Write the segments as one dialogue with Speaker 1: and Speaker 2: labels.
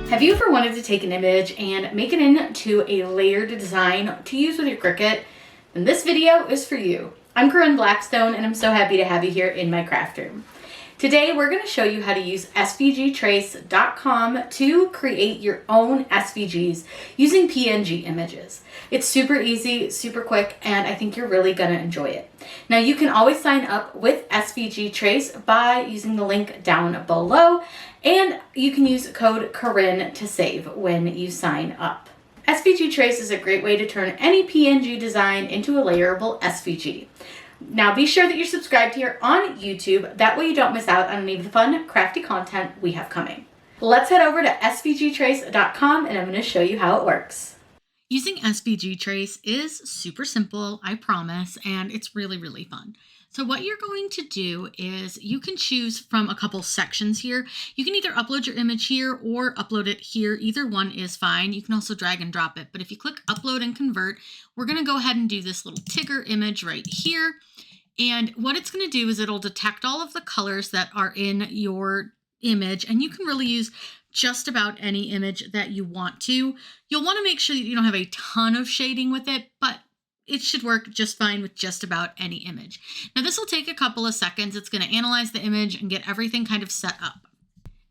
Speaker 1: Have you ever wanted to take an image and make it into a layered design to use with your Cricut? Then this video is for you. I'm Blackstone, and I'm so happy to have you here in my craft room. Today we're going to show you how to use SVGtrace.com to create your own SVGs using PNG images. It's super easy, super quick, and I think you're really going to enjoy it. Now you can always sign up with SVG Trace by using the link down below, and you can use code Corinne to save when you sign up. SVG Trace is a great way to turn any PNG design into a layerable SVG. Now be sure that you're subscribed here on YouTube. That way you don't miss out on any of the fun, crafty content we have coming. Let's head over to svgtrace.com and I'm going to show you how it works. Using SVG Trace is super simple, I promise, and it's really, really fun. So what you're going to do is you can choose from a couple sections here. You can either upload your image here or upload it here. Either one is fine. You can also drag and drop it. But if you click upload and convert, we're going to go ahead and do this little Tigger image right here. And what it's going to do is it'll detect all of the colors that are in your image, and you can really use just about any image that you want to. You'll want to make sure that you don't have a ton of shading with it, but it should work just fine with just about any image. Now this will take a couple of seconds. It's going to analyze the image and get everything kind of set up.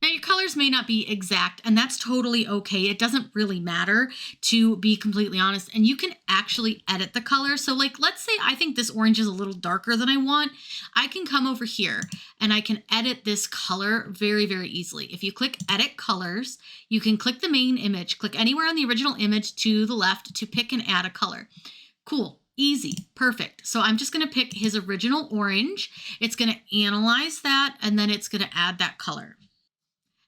Speaker 1: Now your colors may not be exact, and that's totally okay. It doesn't really matter, to be completely honest, and you can actually edit the color. So like, let's say I think this orange is a little darker than I want. I can come over here and I can edit this color very, very easily. If you click edit colors, you can click the main image, click anywhere on the original image to the left to pick and add a color. Cool, easy, perfect. So I'm just going to pick his original orange. It's going to analyze that, and then it's going to add that color.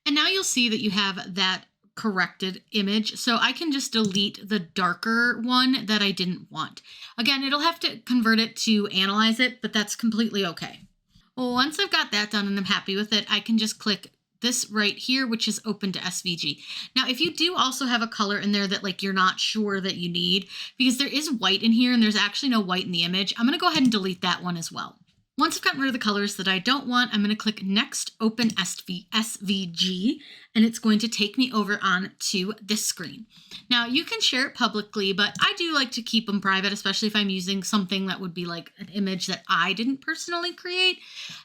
Speaker 1: And now you'll see that you have that corrected image. So I can just delete the darker one that I didn't want. Again, it'll have to convert it to analyze it, but that's completely okay. Well, once I've got that done and I'm happy with it, I can just click this right here, which is open to SVG. Now, if you do also have a color in there that like you're not sure that you need, because there is white in here and there's actually no white in the image, I'm going to go ahead and delete that one as well. Once I've gotten rid of the colors that I don't want, I'm going to click Next Open SVG, and it's going to take me over on to this screen. Now, you can share it publicly, but I do like to keep them private, especially if I'm using something that would be like an image that I didn't personally create.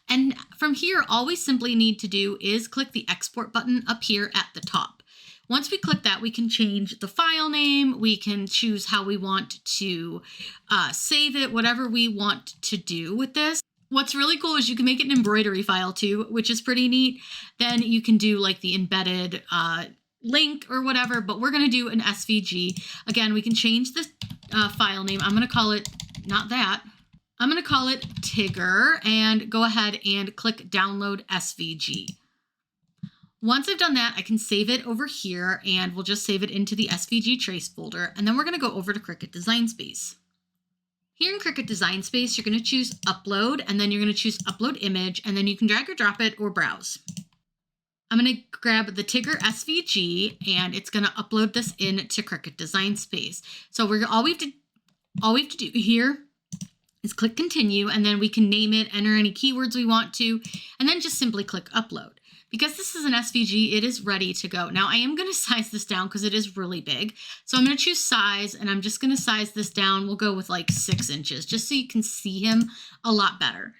Speaker 1: And from here, all we simply need to do is click the Export button up here at the top. Once we click that, we can change the file name. We can choose how we want to save it, whatever we want to do with this. What's really cool is you can make it an embroidery file too, which is pretty neat. Then you can do like the embedded link or whatever, but we're going to do an SVG. Again, we can change the file name. I'm going to call it, not that, I'm going to call it Tigger, and go ahead and click Download SVG. Once I've done that, I can save it over here, and we'll just save it into the SVG Trace folder. And then we're going to go over to Cricut Design Space. Here in Cricut Design Space, you're going to choose Upload, and then you're going to choose Upload Image, and then you can drag or drop it or browse. I'm going to grab the Tigger SVG, and it's going to upload this into Cricut Design Space. So all we have to do here is click Continue, and then we can name it, enter any keywords we want to, and then just simply click Upload. Because this is an SVG, it is ready to go. Now I am going to size this down because it is really big. So I'm going to choose size, and I'm just going to size this down. We'll go with like 6 inches just so you can see him a lot better.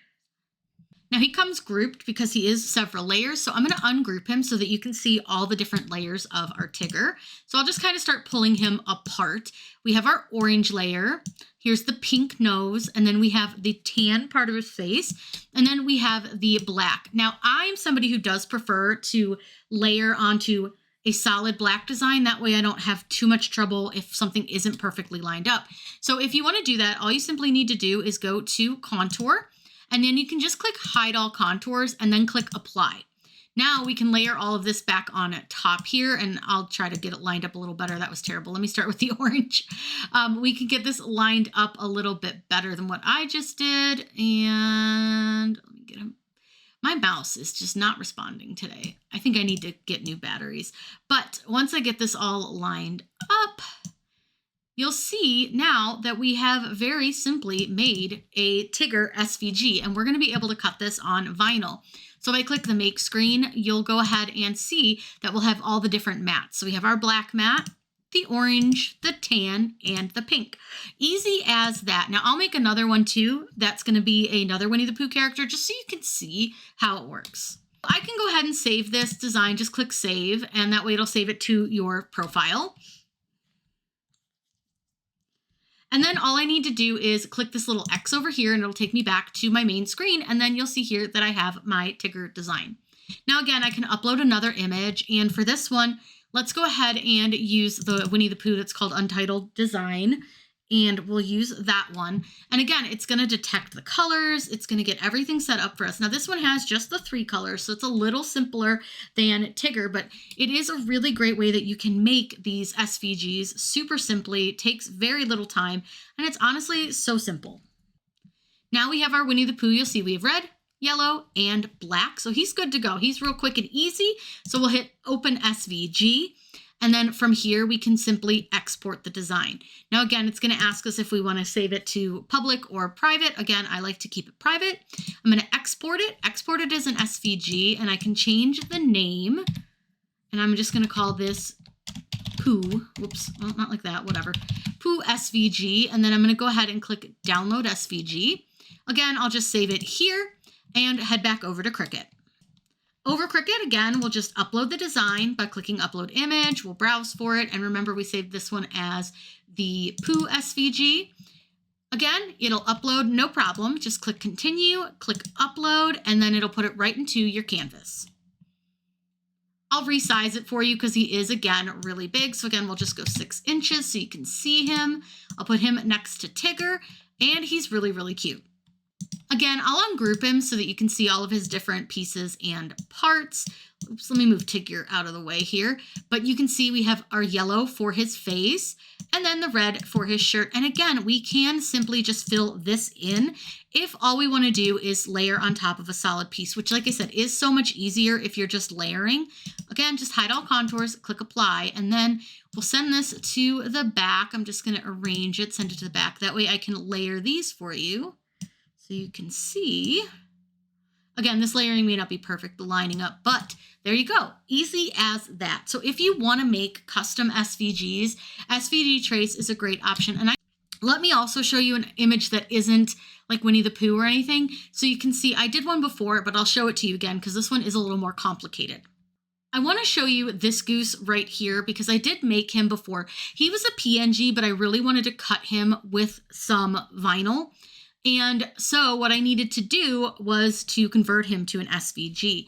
Speaker 1: Now he comes grouped because he is several layers. So I'm going to ungroup him so that you can see all the different layers of our Tigger. So I'll just kind of start pulling him apart. We have our orange layer. Here's the pink nose, and then we have the tan part of his face, and then we have the black. Now, I'm somebody who does prefer to layer onto a solid black design. That way I don't have too much trouble if something isn't perfectly lined up. So if you want to do that, all you simply need to do is go to Contour, and then you can just click Hide All Contours, and then click Apply. Now we can layer all of this back on top here, and I'll try to get it lined up a little better. That was terrible. Let me start with the orange. We can get this lined up a little bit better than what I just did. And let me get him. My mouse is just not responding today. I think I need to get new batteries. But once I get this all lined up, you'll see now that we have very simply made a Tigger SVG, and we're going to be able to cut this on vinyl. So if I click the make screen, you'll go ahead and see that we'll have all the different mattes. So we have our black matte, the orange, the tan, and the pink. Easy as that. Now I'll make another one too. That's going to be another Winnie the Pooh character, just so you can see how it works. I can go ahead and save this design. Just click save, and that way it'll save it to your profile. And then all I need to do is click this little X over here, and it'll take me back to my main screen. And then you'll see here that I have my Tigger design. Now, again, I can upload another image. And for this one, let's go ahead and use the Winnie the Pooh that's called Untitled Design. And we'll use that one. And again, it's going to detect the colors. It's going to get everything set up for us. Now, this one has just the 3 colors, so it's a little simpler than Tigger, but it is a really great way that you can make these SVGs super simply. It takes very little time, and it's honestly so simple. Now we have our Winnie the Pooh. You'll see we have red, yellow, and black. So he's good to go. He's real quick and easy. So we'll hit Open SVG. And then from here, we can simply export the design. Now, again, it's going to ask us if we want to save it to public or private. Again, I like to keep it private. I'm going to export it as an SVG, and I can change the name. And I'm just going to call this Pooh. Whoops, well, not like that, whatever. Pooh SVG. And then I'm going to go ahead and click Download SVG. Again, I'll just save it here and head back over to Cricut. Over Cricut, again, we'll just upload the design by clicking Upload Image. We'll browse for it. And remember, we saved this one as the Pooh SVG. Again, it'll upload, no problem. Just click Continue, click Upload, and then it'll put it right into your canvas. I'll resize it for you because he is, again, really big. So again, we'll just go 6 inches so you can see him. I'll put him next to Tigger, and he's really, really cute. Again, I'll ungroup him so that you can see all of his different pieces and parts. Oops, let me move Tigger out of the way here. But you can see we have our yellow for his face and then the red for his shirt. And again, we can simply just fill this in if all we want to do is layer on top of a solid piece, which, like I said, is so much easier if you're just layering. Again, just hide all contours, click Apply, and then we'll send this to the back. I'm just going to arrange it, send it to the back. That way I can layer these for you. So you can see, again, this layering may not be perfect, the lining up, but there you go. Easy as that. So if you want to make custom SVGs, SVG Trace is a great option. And let me also show you an image that isn't like Winnie the Pooh or anything. So you can see I did one before, but I'll show it to you again because this one is a little more complicated. I want to show you this goose right here because I did make him before. He was a PNG, but I really wanted to cut him with some vinyl. And so what I needed to do was to convert him to an SVG.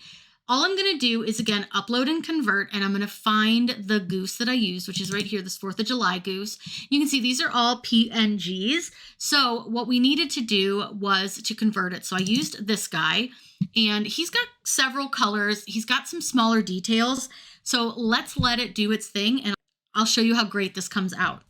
Speaker 1: All I'm going to do is, again, upload and convert, and I'm going to find the goose that I used, which is right here, this 4th of July goose. You can see these are all PNGs. So what we needed to do was to convert it. So I used this guy, and he's got several colors. He's got some smaller details. So let's let it do its thing, and I'll show you how great this comes out.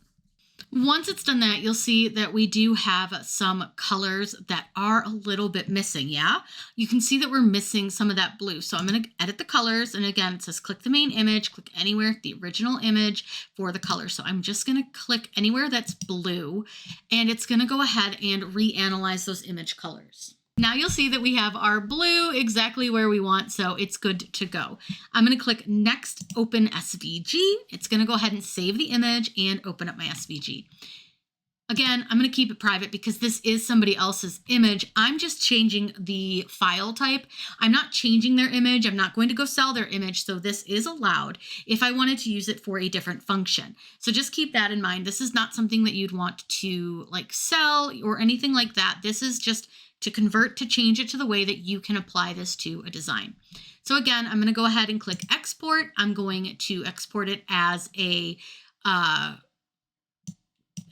Speaker 1: Once it's done that, you'll see that we do have some colors that are a little bit missing, yeah? You can see that we're missing some of that blue. So I'm going to edit the colors. And again, it says click the main image, click anywhere, the original image for the color. So I'm just going to click anywhere that's blue, and it's going to go ahead and reanalyze those image colors. Now you'll see that we have our blue exactly where we want, so it's good to go. I'm going to click Next, Open SVG. It's going to go ahead and save the image and open up my SVG. Again, I'm going to keep it private because this is somebody else's image. I'm just changing the file type. I'm not changing their image. I'm not going to go sell their image, so this is allowed if I wanted to use it for a different function. So just keep that in mind. This is not something that you'd want to like sell or anything like that. This is just to convert, to change it to the way that you can apply this to a design. So again, I'm going to go ahead and click export. I'm going to export it as a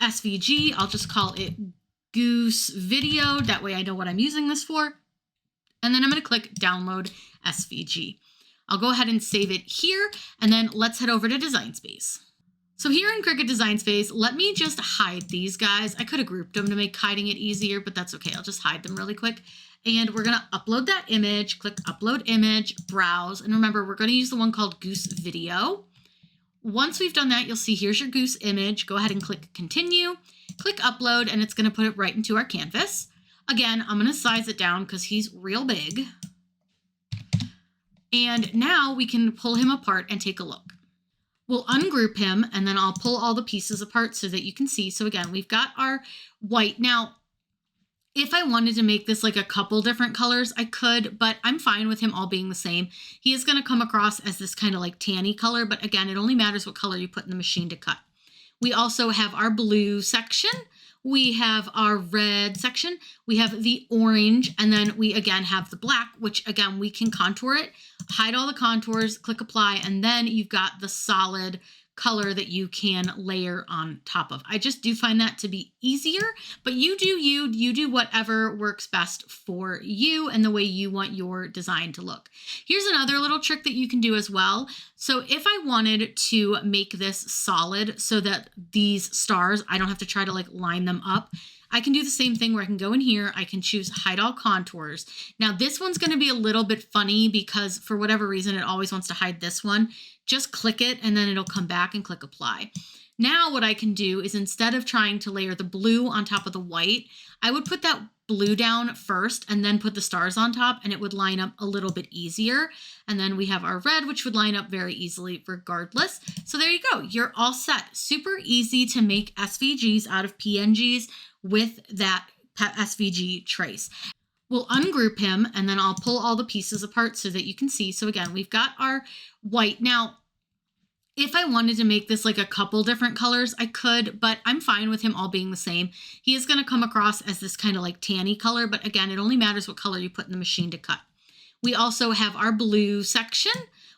Speaker 1: SVG. I'll just call it Goose Video. That way I know what I'm using this for. And then I'm going to click download SVG. I'll go ahead and save it here. And then let's head over to Design Space. So here in Cricut Design Space, let me just hide these guys. I could have grouped them to make hiding it easier, but that's okay. I'll just hide them really quick. And we're going to upload that image, click Upload Image, Browse. And remember, we're going to use the one called Goose Video. Once we've done that, you'll see here's your goose image. Go ahead and click continue, click upload, and it's going to put it right into our canvas. Again, I'm going to size it down because he's real big. And now we can pull him apart and take a look. We'll ungroup him, and then I'll pull all the pieces apart so that you can see. So again, we've got our white. Now, if I wanted to make this like a couple different colors, I could, but I'm fine with him all being the same. He is going to come across as this kind of like tanny color, but again, it only matters what color you put in the machine to cut. We also have our blue section. We have our red section. We have the orange, and then we again have the black, which again, we can contour it, hide all the contours, click apply, and then you've got the solid color that you can layer on top of. I just do find that to be easier, but you do whatever works best for you and the way you want your design to look. Here's another little trick that you can do as well. So if I wanted to make this solid so that these stars, I don't have to try to like line them up, I can do the same thing where I can go in here, I can choose hide all contours. Now this one's going to be a little bit funny because for whatever reason, it always wants to hide this one. Just click it and then it'll come back and click apply. Now what I can do is instead of trying to layer the blue on top of the white, I would put that blue down first and then put the stars on top, and it would line up a little bit easier. And then we have our red, which would line up very easily regardless. So there you go. You're all set. Super easy to make SVGs out of PNGs with that SVG trace. We'll ungroup him, and then I'll pull all the pieces apart so that you can see. So again, we've got our white. Now, if I wanted to make this like a couple different colors, I could, but I'm fine with him all being the same. He is going to come across as this kind of like tanny color, but again, it only matters what color you put in the machine to cut. We also have our blue section.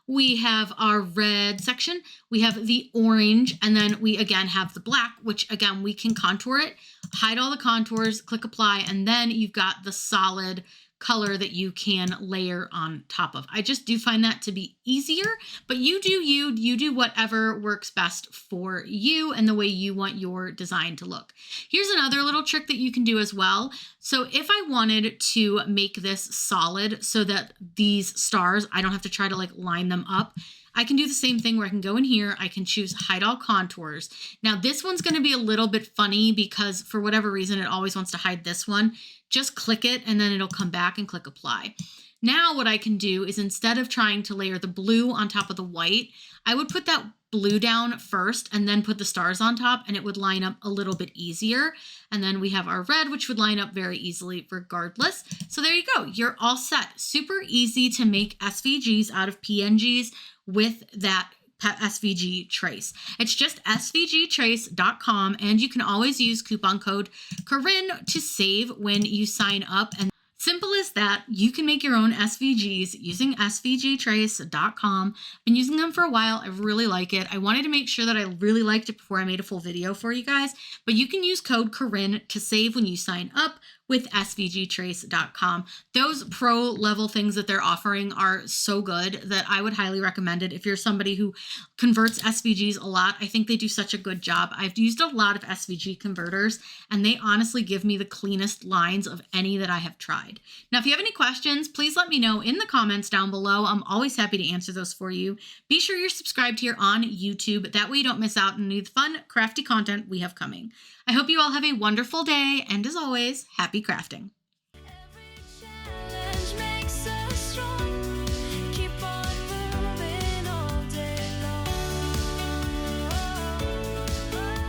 Speaker 1: We have our red section. We have the orange, and then we again have the black, which again, we can contour it, hide all the contours, click apply, and then you've got the solid color that you can layer on top of. I just do find that to be easier, but you do whatever works best for you and the way you want your design to look. Here's another little trick that you can do as well. So if I wanted to make this solid so that these stars, I don't have to try to like line them up, I can do the same thing where I can go in here, I can choose hide all contours. Now this one's going to be a little bit funny because for whatever reason, it always wants to hide this one. Just click it and then it'll come back and click apply. Now what I can do is instead of trying to layer the blue on top of the white, I would put that blue down first and then put the stars on top, and it would line up a little bit easier. And then we have our red, which would line up very easily regardless. So there you go. You're all set. Super easy to make SVGs out of PNGs with that SVG trace. It's just svgtrace.com, and you can always use coupon code Corinne to save when you sign up. And simple as that, you can make your own SVGs using svgtrace.com. Been using them for a while. I really like it. I wanted to make sure that I really liked it before I made a full video for you guys, but you can use code Corinne to save when you sign up with svgtrace.com. Those pro level things that they're offering are so good that I would highly recommend it. If you're somebody who converts SVGs a lot, I think they do such a good job. I've used a lot of SVG converters, and they honestly give me the cleanest lines of any that I have tried. Now, if you have any questions, please let me know in the comments down below. I'm always happy to answer those for you. Be sure you're subscribed here on YouTube. That way you don't miss out on any of the fun, crafty content we have coming. I hope you all have a wonderful day, and as always, happy crafting.